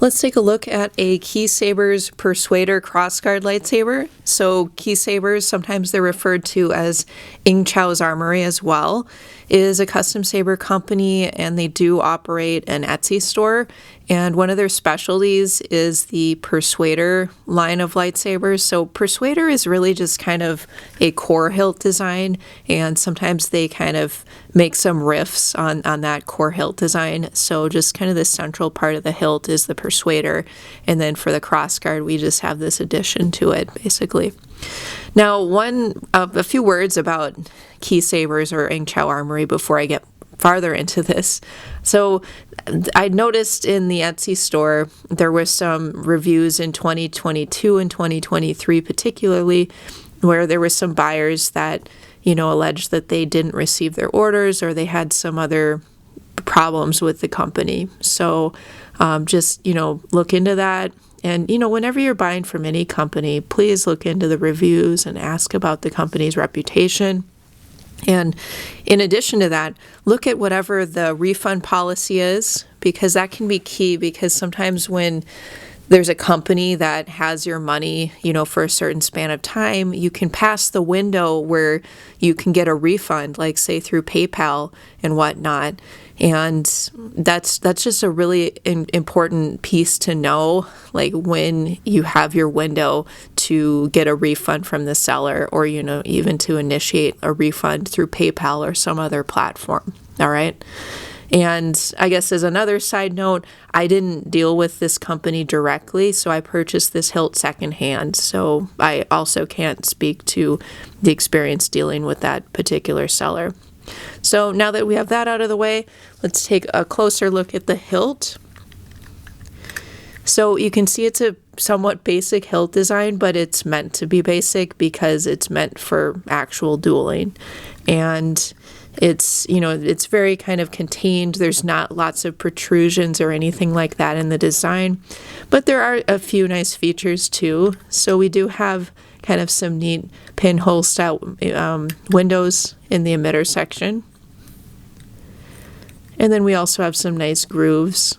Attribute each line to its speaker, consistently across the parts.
Speaker 1: Let's take a look at a Sabers Persuader Crossguard lightsaber. So Sabers, sometimes they're referred to as Chao's Armory as well, is a custom saber company, and they do operate an Etsy store. And one of their specialties is the Persuader line of lightsabers. So Persuader is really just kind of a core hilt design, and sometimes they kind of make some riffs on that core hilt design. So just kind of the central part of the hilt is the Persuader, and then for the Crossguard we just have this addition to it basically. Now a few words about Sabers or Chao Armory before I get farther into this. So I noticed in the Etsy store there were some reviews in 2022 and 2023 particularly where there were some buyers that alleged that they didn't receive their orders or they had some other problems with the company. So just look into that. And whenever you're buying from any company, please look into the reviews and ask about the company's reputation. And in addition to that, look at whatever the refund policy is, because that can be key, because sometimes when there's a company that has your money, for a certain span of time, you can pass the window where you can get a refund, like say through PayPal and whatnot. And that's just a really important piece to know, like when you have your window to get a refund from the seller, or even to initiate a refund through PayPal or some other platform. All right. And I guess as another side note, I didn't deal with this company directly, so I purchased this hilt secondhand. So I also can't speak to the experience dealing with that particular seller. So now that we have that out of the way, let's take a closer look at the hilt. So you can see it's a somewhat basic hilt design, but it's meant to be basic because it's meant for actual dueling. And it's very kind of contained. There's not lots of protrusions or anything like that in the design, but there are a few nice features too. So we do have kind of some neat pinhole style windows in the emitter section. And then we also have some nice grooves.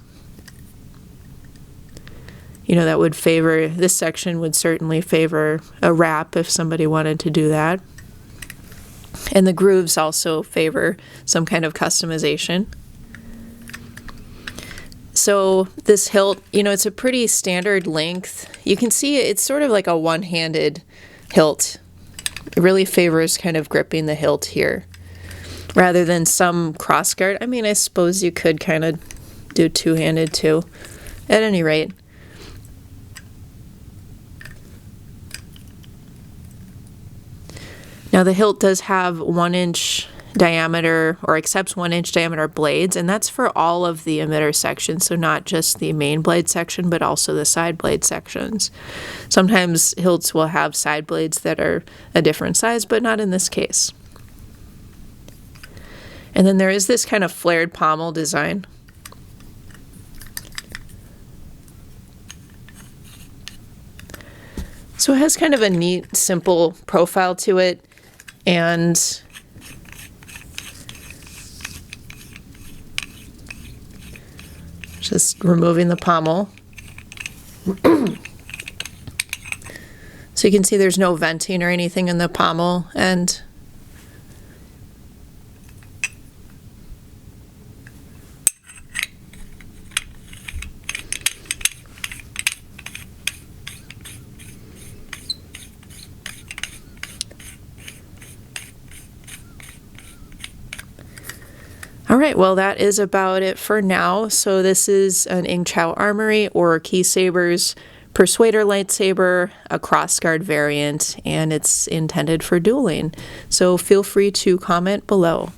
Speaker 1: That would favor, this section would certainly favor a wrap if somebody wanted to do that. And the grooves also favor some kind of customization. So this hilt, it's a pretty standard length. You can see it's sort of like a one-handed hilt. It really favors kind of gripping the hilt here rather than some crossguard. I mean, I suppose you could kind of do two-handed too. At any rate, now the hilt does have 1-inch diameter, or accepts 1-inch diameter blades, and that's for all of the emitter sections, so not just the main blade section, but also the side blade sections. Sometimes hilts will have side blades that are a different size, but not in this case. And then there is this kind of flared pommel design. So it has kind of a neat, simple profile to it, and just removing the pommel. So you can see there's no venting or anything in the pommel, and all right, well, that is about it for now. So this is an Chao Armory or Sabers Persuader lightsaber, a crossguard variant, and it's intended for dueling. So feel free to comment below.